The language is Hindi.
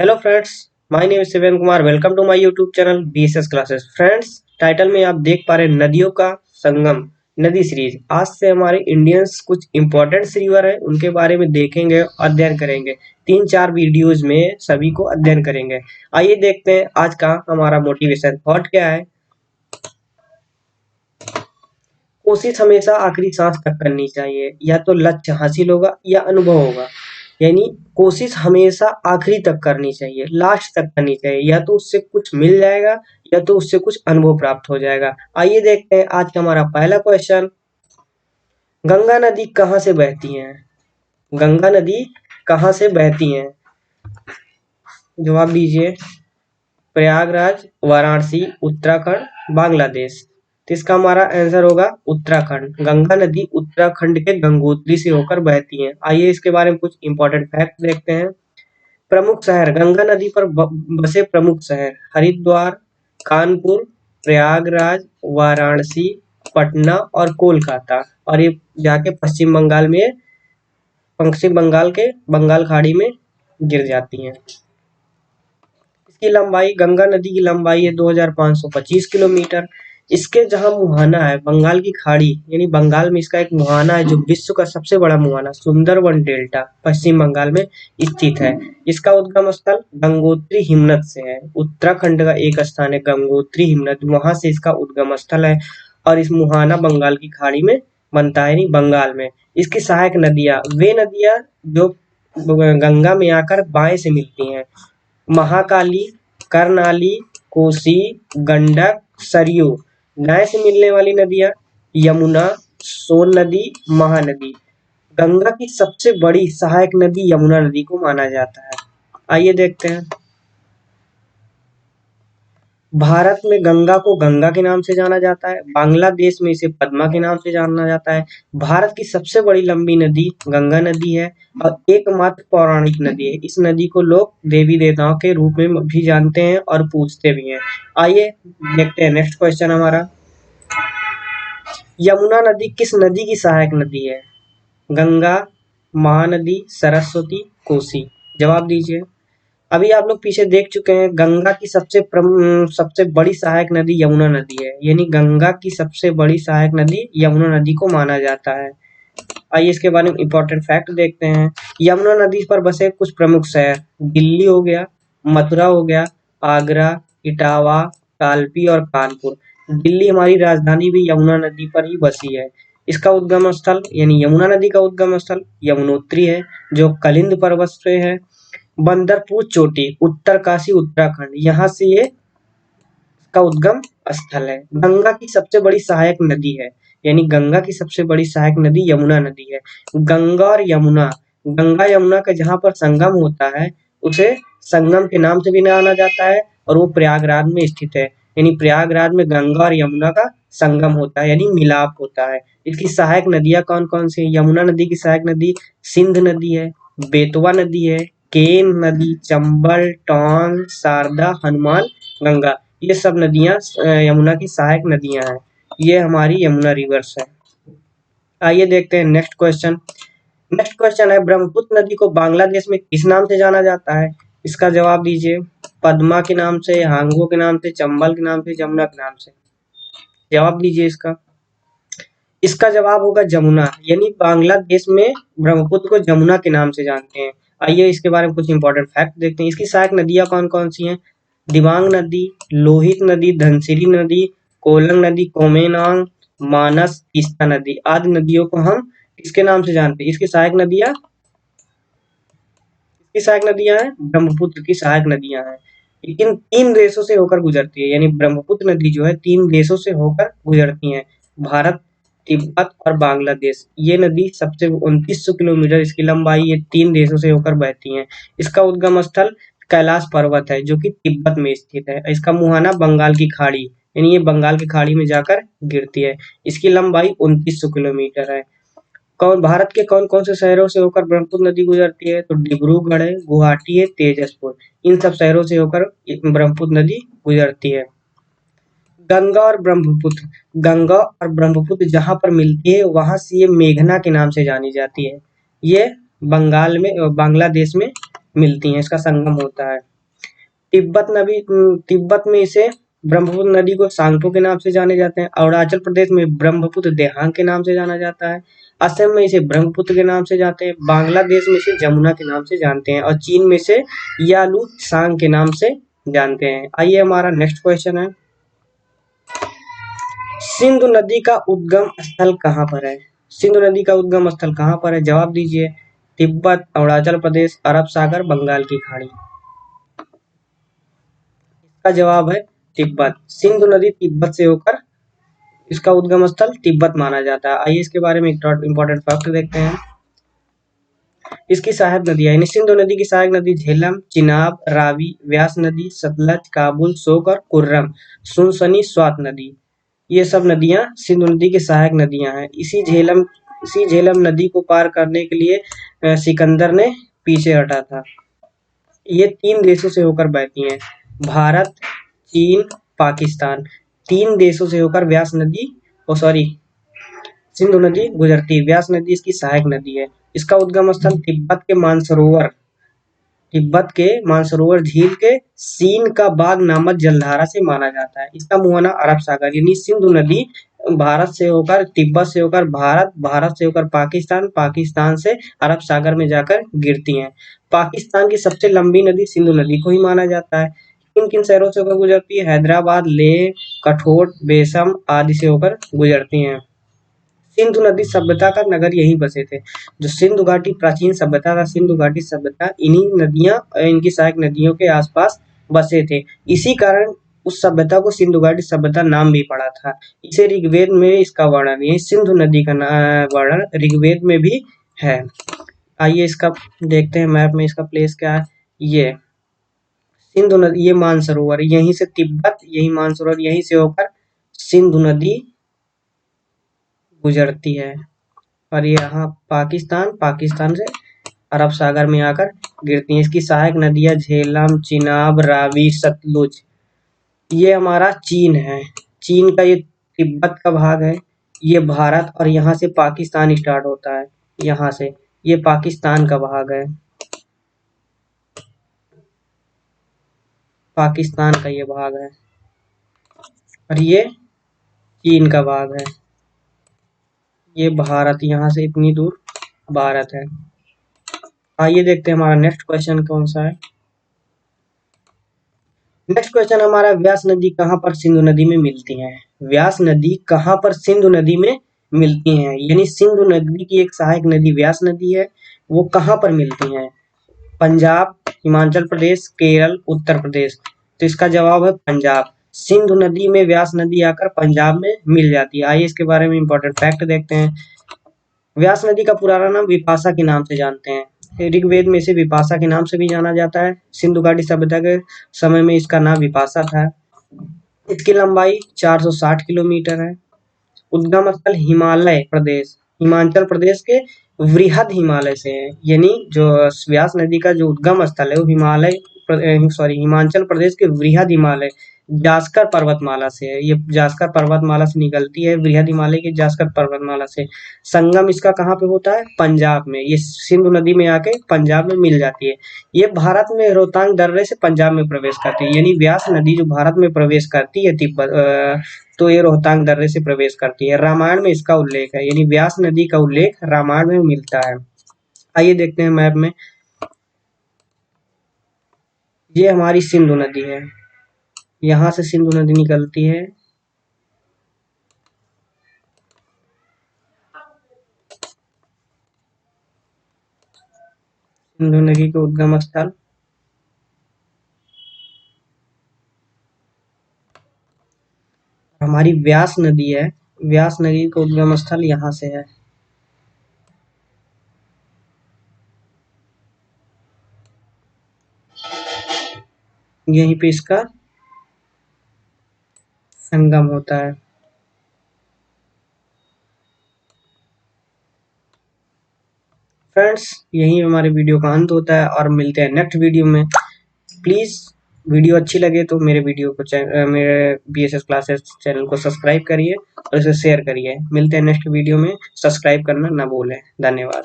Hello friends, my name is Shiven Kumar. Welcome to my YouTube channel BSS classes. Friends, title में आप देख पा रहे हैं नदियों का संगम नदी सीरीज। आज से हमारे इंडियंस कुछ इंपॉर्टेंट रिवर है, उनके बारे में देखेंगे, अध्ययन करेंगे। 3-4 वीडियोज में सभी को अध्ययन करेंगे। आइए देखते हैं आज का हमारा मोटिवेशन थॉट क्या है। कोशिश हमेशा आखिरी सांस तक करनी चाहिए, या तो लक्ष्य हासिल होगा या अनुभव होगा। यानी कोशिश हमेशा आखिरी तक करनी चाहिए, लास्ट तक करनी चाहिए, या तो उससे कुछ मिल जाएगा या तो उससे कुछ अनुभव प्राप्त हो जाएगा। आइए देखते हैं आज का हमारा पहला क्वेश्चन। गंगा नदी कहाँ से बहती है? गंगा नदी कहाँ से बहती है? जवाब दीजिए। प्रयागराज, वाराणसी, उत्तराखंड, बांग्लादेश। तो इसका हमारा आंसर होगा उत्तराखंड। गंगा नदी उत्तराखंड के गंगोत्री से होकर बहती है। आइए इसके बारे में कुछ इंपॉर्टेंट फैक्ट देखते हैं। प्रमुख शहर, गंगा नदी पर बसे प्रमुख शहर हरिद्वार, कानपुर, प्रयागराज, वाराणसी, पटना और कोलकाता। और ये जाके पश्चिम बंगाल के बंगाल खाड़ी में गिर जाती हैं। इसकी लंबाई, गंगा नदी की लंबाई है 2525 किलोमीटर। इसके जहां मुहाना है बंगाल की खाड़ी, यानी बंगाल में इसका एक मुहाना है जो विश्व का सबसे बड़ा मुहाना सुंदरवन डेल्टा पश्चिम बंगाल में स्थित है। इसका उद्गम स्थल गंगोत्री हिमनद से है। उत्तराखंड का एक स्थान है गंगोत्री हिमनद, वहां से इसका उद्गम स्थल है। और इस मुहाना बंगाल की खाड़ी में बनता है, यानी बंगाल में। इसकी सहायक नदियां, वे नदियां जो गंगा में आकर बाएं से मिलती हैं: महाकाली, करनाली, कोसी, गंडक, सरयू। दाएं से मिलने वाली नदियां यमुना, सोन नदी, महानदी। गंगा की सबसे बड़ी सहायक नदी यमुना नदी को माना जाता है। आइए देखते हैं। भारत में गंगा को गंगा के नाम से जाना जाता है, बांग्लादेश में इसे पद्मा के नाम से जाना जाता है। भारत की सबसे बड़ी लंबी नदी गंगा नदी है और एकमात्र पौराणिक नदी है। इस नदी को लोग देवी देवताओं के रूप में भी जानते हैं और पूजते भी हैं। आइए देखते हैं नेक्स्ट क्वेश्चन हमारा। यमुना नदी किस नदी की सहायक नदी है? गंगा, महानदी, सरस्वती, कोसी। जवाब दीजिए। अभी आप लोग पीछे देख चुके हैं, गंगा की सबसे बड़ी सहायक नदी यमुना नदी है, यानी गंगा की सबसे बड़ी सहायक नदी यमुना नदी को माना जाता है। आइए इसके बारे में इंपॉर्टेंट फैक्ट देखते हैं। यमुना नदी पर बसे कुछ प्रमुख शहर दिल्ली हो गया, मथुरा हो गया, आगरा, इटावा, कालपी और कानपुर। दिल्ली हमारी राजधानी भी यमुना नदी पर ही बसी है। इसका उद्गम स्थल, यानी यमुना नदी का उद्गम स्थल यमुनोत्री है, जो कलिंद पर्वत से है। बंदरपुर चोटी, उत्तरकाशी, उत्तराखंड, यहाँ से ये का उद्गम स्थल है। गंगा की सबसे बड़ी सहायक नदी है, यानी गंगा की सबसे बड़ी सहायक नदी यमुना नदी है। गंगा और यमुना, गंगा यमुना का जहाँ पर संगम होता है उसे संगम के नाम से भी जाना जाता है, और वो प्रयागराज में स्थित है। यानी प्रयागराज में गंगा और यमुना का संगम होता है, यानी मिलाप होता है। इसकी सहायक नदियां कौन कौन सी है? यमुना नदी की सहायक नदी सिंध नदी है, बेतवा नदी है, केन नदी, चंबल, टोंक, शारदा, हनुमान गंगा। ये सब नदियां यमुना की सहायक नदियां हैं। ये हमारी यमुना रिवर्स है। आइए देखते हैं नेक्स्ट क्वेश्चन। नेक्स्ट क्वेश्चन है, ब्रह्मपुत्र नदी को बांग्लादेश में किस नाम से जाना जाता है? इसका जवाब दीजिए। पद्मा के नाम से, हांगो के नाम से, चंबल के नाम से, जमुना के नाम से। जवाब दीजिए इसका। इसका जवाब होगा जमुना, यानी बांग्लादेश में ब्रह्मपुत्र को जमुना के नाम से जानते हैं। आइए इसके बारे में कुछ इंपॉर्टेंट फैक्ट देखते हैं। इसकी सहायक नदियां कौन कौन सी हैं? दिबांग नदी, लोहित नदी, धनसिरी नदी, कोलंग नदी, कोमेनांग, मानस, तीस्ता नदी आदि नदियों को हम किसके नाम से जानते हैं? इसकी सहायक नदियां हैं ब्रह्मपुत्र की सहायक नदियां हैं, लेकिन 3 देशों से होकर गुजरती है। यानी ब्रह्मपुत्र नदी जो है 3 देशों से होकर गुजरती है: भारत, तिब्बत और बांग्लादेश। ये नदी सबसे 2900 किलोमीटर इसकी लंबाई, ये 3 देशों से होकर बहती है। इसका उद्गम स्थल कैलाश पर्वत है, जो कि तिब्बत में स्थित है। इसका मुहाना बंगाल की खाड़ी, यानी ये बंगाल की खाड़ी में जाकर गिरती है। इसकी लंबाई 2900 किलोमीटर है। भारत के कौन कौन से शहरों से होकर ब्रह्मपुत्र नदी गुजरती है? तो डिब्रूगढ़ है, गुवाहाटी है, तेजसपुर। इन सब शहरों से होकर ब्रह्मपुत्र नदी गुजरती है। गंगा और ब्रह्मपुत्र जहां पर मिलती है वहां से ये मेघना के नाम से जानी जाती है। ये बांग्लादेश में मिलती हैं, इसका संगम होता है। तिब्बत में इसे ब्रह्मपुत्र नदी को सांगपो के नाम से जाने जाते हैं। अरुणाचल प्रदेश में ब्रह्मपुत्र देहांग के नाम से जाना जाता है। असम में इसे ब्रह्मपुत्र के नाम से जानते हैं। बांग्लादेश में इसे जमुना के नाम से जानते हैं और चीन में इसे यालू सांग के नाम से जानते हैं। आइए हमारा नेक्स्ट क्वेश्चन है, सिंधु नदी का उद्गम स्थल कहाँ पर है? सिंधु नदी का उद्गम स्थल कहाँ पर है? जवाब दीजिए। तिब्बत, अरुणाचल प्रदेश, अरब सागर, बंगाल की खाड़ी। इसका जवाब है तिब्बत। सिंधु नदी तिब्बत से होकर इसका उद्गम स्थल तिब्बत माना जाता है। आइए इसके बारे में एक इंपॉर्टेंट फैक्ट देखते हैं। इसकी सहायक नदियां, यानी सिंधु नदी की सहायक नदी झेलम, चिनाब, रावी, व्यास नदी, सतलज, काबुल, शोक और कुर्रम, सुनसनी, स्वात नदी, ये सब नदियां सिंधु नदी की सहायक नदियां हैं। इसी झेलम नदी को पार करने के लिए सिकंदर ने पीछे हटा था। ये 3 देशों से होकर बहती हैं, भारत, चीन, पाकिस्तान। 3 देशों से होकर सिंधु नदी गुजरती है। व्यास नदी इसकी सहायक नदी है। इसका उद्गम स्थल तिब्बत के मानसरोवर झील के सीन का बाग नामक जलधारा से माना जाता है। इसका मुहाना अरब सागर, यानी सिंधु नदी भारत से होकर तिब्बत से होकर भारत से होकर पाकिस्तान से अरब सागर में जाकर गिरती हैं। पाकिस्तान की सबसे लंबी नदी सिंधु नदी को ही माना जाता है। किन किन शहरों से होकर गुजरती है? हैदराबाद, लेह, कठोर, बेसम आदि से होकर गुजरती हैं। सिंधु नदी सभ्यता का नगर यहीं बसे थे। जो सिंधु घाटी प्राचीन सभ्यता था, सिंधु घाटी सभ्यता इन्हीं नदियां, इनकी सहायक नदियों के आसपास बसे थे। इसी कारण उस सभ्यता को सिंधु घाटी सभ्यता नाम भी पड़ा था। इसे ऋग्वेद में इसका वर्णन, ये सिंधु नदी का वर्णन ऋग्वेद में भी है। आइए इसका देखते हैं मैप में इसका प्लेस क्या है। ये सिंधु नदी, ये मानसरोवर, यहीं से तिब्बत, यही मानसरोवर, यहीं से होकर सिंधु नदी गुजरती है और यहाँ पाकिस्तान से अरब सागर में आकर गिरती हैं। इसकी सहायक नदियां झेलम, चिनाब, रावी, सतलुज। ये हमारा चीन है। चीन का ये तिब्बत का भाग है, ये भारत, और यहाँ से पाकिस्तान स्टार्ट होता है। यहाँ से ये पाकिस्तान का भाग है, पाकिस्तान का ये भाग है, और ये चीन का भाग है। ये भारत, यहाँ से इतनी दूर भारत है। आइए देखते हैं हमारा नेक्स्ट क्वेश्चन कौन सा है। नेक्स्ट क्वेश्चन हमारा, व्यास नदी कहाँ पर सिंधु नदी में मिलती है? व्यास नदी कहाँ पर सिंधु नदी में मिलती हैं? यानी सिंधु नदी की एक सहायक नदी व्यास नदी है, वो कहाँ पर मिलती हैं? पंजाब, हिमाचल प्रदेश, केरल, उत्तर प्रदेश। तो इसका जवाब है पंजाब। सिंधु नदी में व्यास नदी आकर पंजाब में मिल जाती है। आइए इसके बारे में इंपॉर्टेंट फैक्ट देखते हैं। व्यास नदी का पुराना नाम विपाशा के नाम से जानते हैं। ऋग्वेद में इसे विपाशा के नाम से भी जाना जाता है। सिंधु घाटी सभ्यता के समय में इसका नाम विपाशा था। इसकी लंबाई 460 किलोमीटर है। उद्गम स्थल हिमाचल प्रदेश के वृहद हिमालय से है। यानी जो व्यास नदी का जो उद्गम स्थल है वो हिमाचल प्रदेश के वृहद हिमालय जास्कर पर्वतमाला से है। ये जास्कर पर्वतमाला से निकलती है, वृहद हिमालय की जास्कर पर्वतमाला से। संगम इसका कहाँ पे होता है? पंजाब में। ये सिंधु नदी में आके पंजाब में मिल जाती है। ये भारत में रोहतांग दर्रे से पंजाब में प्रवेश करती है। यानी व्यास नदी जो भारत में प्रवेश करती है तो ये रोहतांग दर्रे से प्रवेश करती है। रामायण में इसका उल्लेख है, यानी व्यास नदी का उल्लेख रामायण में मिलता है। आइए देखते हैं मैप में। ये हमारी सिंधु नदी है, यहाँ से सिंधु नदी निकलती है। सिंधु नदी का उद्गम स्थल हमारी व्यास नदी है। व्यास नदी का उद्गम स्थल यहाँ से है। यहीं पे इसका संगम होता है। फ्रेंड्स, यहीं हमारे वीडियो का अंत होता है और मिलते हैं नेक्स्ट वीडियो में। प्लीज वीडियो अच्छी लगे तो मेरे BSS क्लासेस चैनल को सब्सक्राइब करिए और इसे शेयर करिए। मिलते हैं नेक्स्ट वीडियो में, सब्सक्राइब करना ना भूलें। धन्यवाद।